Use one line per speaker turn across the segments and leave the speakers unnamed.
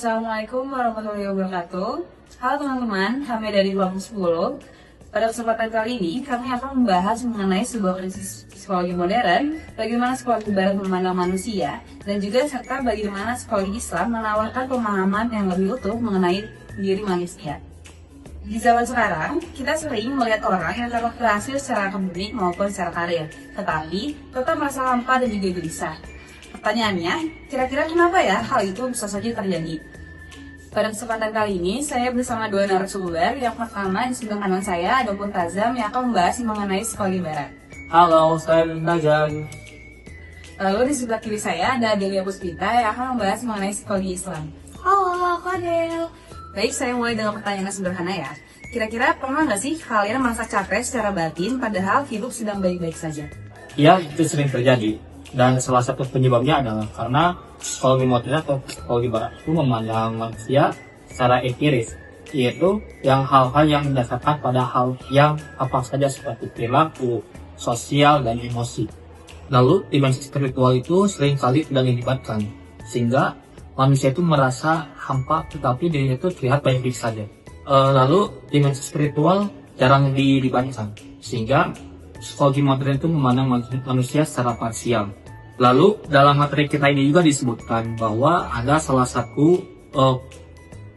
Assalamualaikum warahmatullahi wabarakatuh. Halo teman-teman, kami dari kelompok 10. Pada kesempatan kali ini, kami akan membahas mengenai sebuah krisis psikologi modern, bagaimana psikologi barat memandang manusia, dan juga serta bagaimana psikologi Islam menawarkan pemahaman yang lebih utuh mengenai diri manusia. Di zaman sekarang, kita sering melihat orang yang dapat berhasil secara akademik maupun secara karir, tetapi tetap merasa hampa dan juga gelisah. Pertanyaannya, kira-kira kenapa ya hal itu bisa saja terjadi? Pada kesempatan kali ini, saya bersama dua narasumber. Yang pertama di sebelah kanan saya ada Muntazam yang akan membahas mengenai psikologi barat.
Halo, saya Muntazam.
Lalu di sebelah kiri saya ada Adelia Puspita yang akan membahas mengenai psikologi Islam.
Halo, aku Adel.
Baik, saya mulai dengan pertanyaan yang sederhana ya. Kira-kira pernah nggak sih kalian merasa capek secara batin padahal hidup sedang baik-baik saja?
Ya, itu sering terjadi. Dan salah satu penyebabnya adalah karena psikologi modern atau psikologi barat itu memandang manusia secara empiris, yaitu yang hal-hal yang didasarkan pada hal yang apa saja seperti perilaku, sosial, dan emosi. Lalu, dimensi spiritual itu seringkali tidak dilibatkan, sehingga manusia itu merasa hampa tetapi dirinya itu terlihat baik-baik saja. Lalu, dimensi spiritual jarang dilibatkan, sehingga psikologi modern itu memandang manusia secara parsial. Lalu dalam materi kita ini juga disebutkan bahwa ada salah satu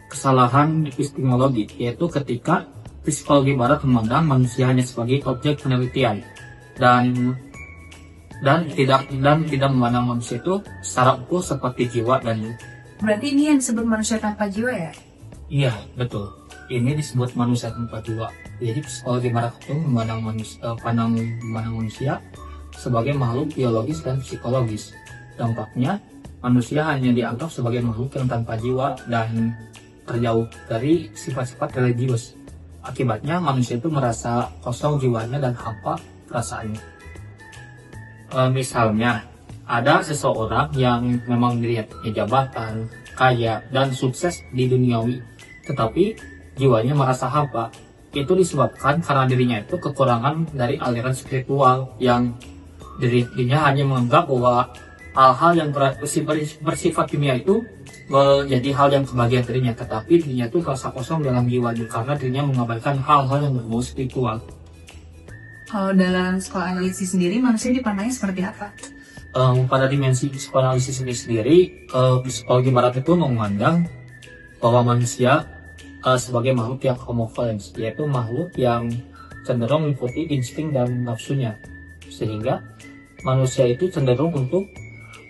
kesalahan epistemologi, yaitu ketika psikologi barat memandang manusia hanya sebagai objek penelitian dan tidak memandang manusia itu secara utuh seperti jiwa dan.
Berarti ini yang disebut manusia tanpa jiwa ya?
Iya, betul. Ini disebut manusia tanpa jiwa. Jadi psikologi barat itu memandang manusia sebagai makhluk biologis dan psikologis. Dampaknya, manusia hanya dianggap sebagai makhluk yang tanpa jiwa dan terjauh dari sifat-sifat religius. Akibatnya, manusia itu merasa kosong jiwanya dan hampa perasaannya. Misalnya, ada seseorang yang memang dilihat punya jabatan, kaya, dan sukses di duniawi, tetapi jiwanya merasa hampa. Itu disebabkan karena dirinya itu kekurangan dari aliran spiritual yang dirinya hanya menganggap bahwa hal-hal yang bersifat kimia itu menjadi hal yang kebahagiaan dirinya, tetapi dirinya itu merasa kosong dalam jiwanya karena dirinya mengabaikan hal-hal yang berbau spiritual.
Kalau dalam psikoanalisis sendiri, manusia dipandangnya seperti apa?
Pada dimensi psikoanalisis ini sendiri, psikologi barat itu memandang bahwa manusia sebagai makhluk yang homovalens, yaitu makhluk yang cenderung mengikuti insting dan nafsunya, sehingga manusia itu cenderung untuk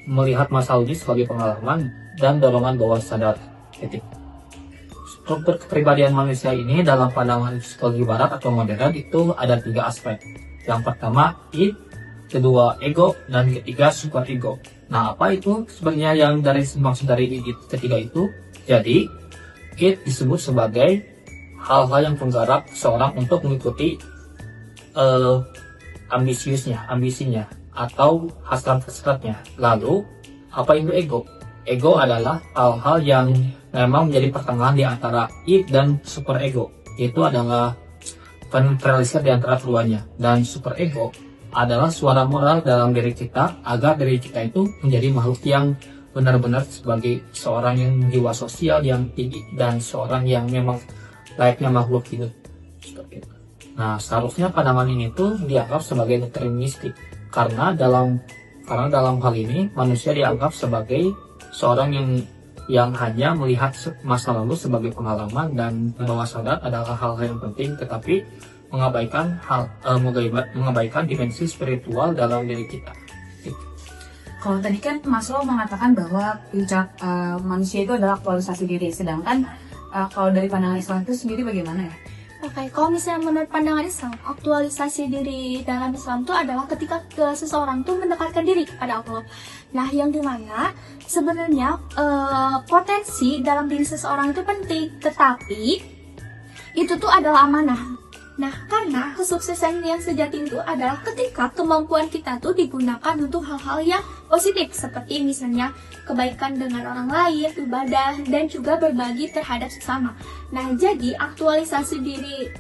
melihat masa lalu sebagai pengalaman dan dorongan bawah sadar. Struktur kepribadian manusia ini dalam pandangan psikologi barat atau modern itu ada 3 aspek. Yang pertama, id, kedua ego, dan ketiga superego. Nah, apa itu sebenarnya yang maksud dari ketiga itu? Jadi, id disebut sebagai hal-hal yang penggerak seorang untuk mengikuti ambisinya atau hasrat-hasratnya. Lalu, apa itu ego? Ego adalah hal-hal yang memang menjadi pertengahan di antara id dan superego. Itu adalah penetralisir di antara keduanya. Dan superego adalah suara moral dalam diri kita agar diri kita itu menjadi makhluk yang benar-benar sebagai seorang yang jiwa sosial yang tinggi dan seorang yang memang layaknya makhluk hidup. Seperti itu. Nah, seharusnya pandangan ini tuh dianggap sebagai deterministik karena dalam hal ini manusia dianggap sebagai seorang yang hanya melihat masa lalu sebagai pengalaman dan bawah sadar adalah hal-hal yang penting, tetapi mengabaikan dimensi spiritual dalam diri kita.
Kalau tadi kan Maslow mengatakan bahwa puncak manusia itu adalah aktualisasi diri, sedangkan kalau dari pandangan Islam itu sendiri bagaimana ya?
Oke, kalau misalnya menurut pandangan Islam, aktualisasi diri dalam Islam itu adalah ketika seseorang tuh mendekatkan diri kepada Allah. Nah, yang dimana sebenarnya potensi dalam diri seseorang itu penting, tetapi itu tuh adalah amanah. Nah, karena kesuksesan yang sejati itu adalah ketika kemampuan kita tuh digunakan untuk hal-hal yang positif, seperti misalnya kebaikan dengan orang lain, ibadah, dan juga berbagi terhadap sesama. Nah, jadi aktualisasi diri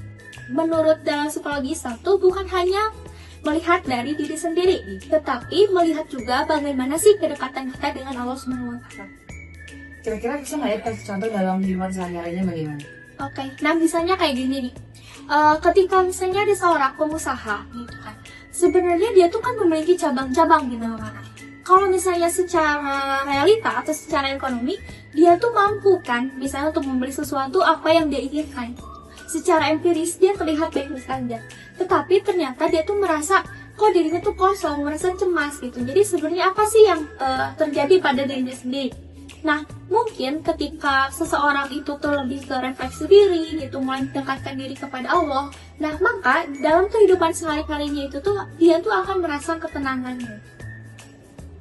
menurut dalam psikologi Islam tuh bukan hanya melihat dari diri sendiri, tetapi melihat juga bagaimana sih kedekatan kita dengan Allah Subhanahu wa Ta'ala.
Kira-kira bisa nggak ya kasih contoh dalam kehidupan sehari-harinya bagaimana?
Oke, nah misalnya kayak gini nih. Ketika misalnya ada seorang pengusaha gitu kan, sebenarnya dia tuh kan memiliki cabang-cabang di mana-mana. Kalau misalnya secara realita atau secara ekonomi, dia tuh mampu kan misalnya untuk membeli sesuatu apa yang dia inginkan. Secara empiris dia terlihat baik-baik saja, tetapi ternyata dia tuh merasa kok dirinya tuh kosong, merasa cemas gitu. Jadi sebenarnya apa sih yang terjadi pada dirinya sendiri? Nah, mungkin ketika seseorang itu tuh lebih ke refleksi diri gitu, mulai mendekatkan diri kepada Allah, nah maka dalam kehidupan sehari-harinya itu tuh dia tuh akan merasa ketenangannya.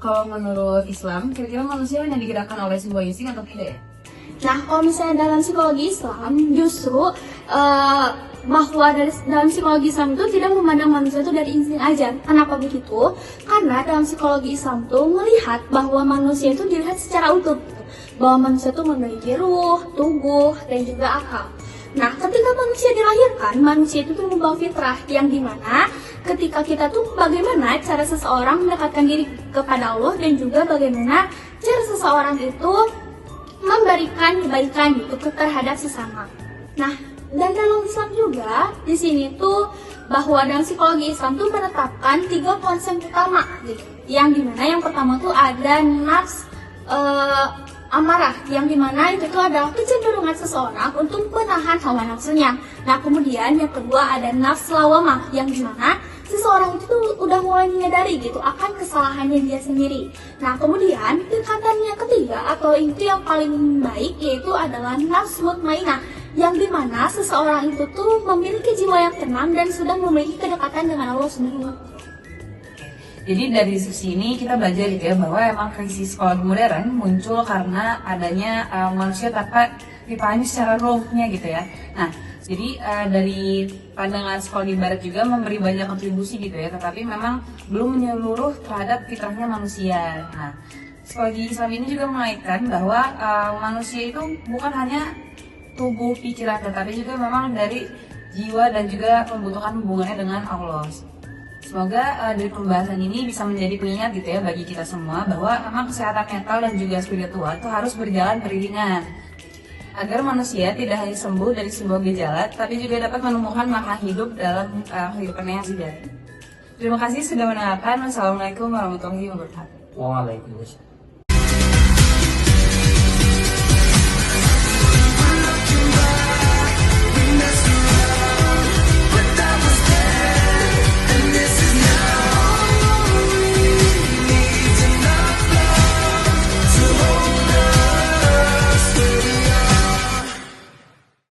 Kalau menurut Islam, kira-kira manusia hanya digerakkan oleh sebuah insting atau tidak ya?
Nah, kalau misalnya dalam psikologi Islam, justru bahwa dalam psikologi Islam itu tidak memandang manusia itu dari insting aja. Kenapa begitu? Karena dalam psikologi Islam itu melihat bahwa manusia itu dilihat secara utuh, bahwa manusia itu memiliki ruh, tubuh, dan juga akal. Nah, ketika manusia dilahirkan, manusia itu tuh membawa fitrah yang dimana ketika kita tuh bagaimana cara seseorang mendekatkan diri kepada Allah dan juga bagaimana cara seseorang itu memberikan kebaikan gitu terhadap sesama. Nah, dan dalam Islam juga di sini tuh bahwa dalam psikologi Islam tuh menetapkan 3 konsep utama gitu. Yang dimana yang pertama tuh ada nafs amarah, yang dimana itu tuh adalah kecenderungan seseorang untuk menahan hawa nafsunya. Nah, kemudian yang kedua ada nafs lawamah, yang dimana seseorang itu tuh udah mulai menyadari gitu akan kesalahannya dia sendiri. Nah, kemudian tingkatan yang ketiga atau itu yang paling baik yaitu adalah nafs mutmainah, yang dimana seseorang itu tuh memiliki jiwa yang tenang dan sudah memiliki kedekatan dengan Allah Subhanahu.
Jadi dari sisi ini kita belajar gitu ya bahwa emang krisis psikologi modern muncul karena adanya manusia tanpa dipahami secara rohnya gitu ya. Nah, jadi dari pandangan psikologi barat juga memberi banyak kontribusi gitu ya, tetapi memang belum menyeluruh terhadap fitrahnya manusia. Nah, psikologi Islam ini juga mengaitkan bahwa manusia itu bukan hanya tubuh, pikiran, tetapi juga memang dari jiwa dan juga membutuhkan hubungannya dengan Allah. Semoga dari pembahasan ini bisa menjadi pengingat gitu ya bagi kita semua bahwa memang kesehatan mental dan juga spiritual itu harus berjalan beriringan agar manusia tidak hanya sembuh dari sebuah gejala tapi juga dapat menemukan makna hidup dalam kehidupannya yang sejati. Terima kasih sudah mendengarkan. Wassalamualaikum warahmatullahi wabarakatuh.
Waalaikumsalam.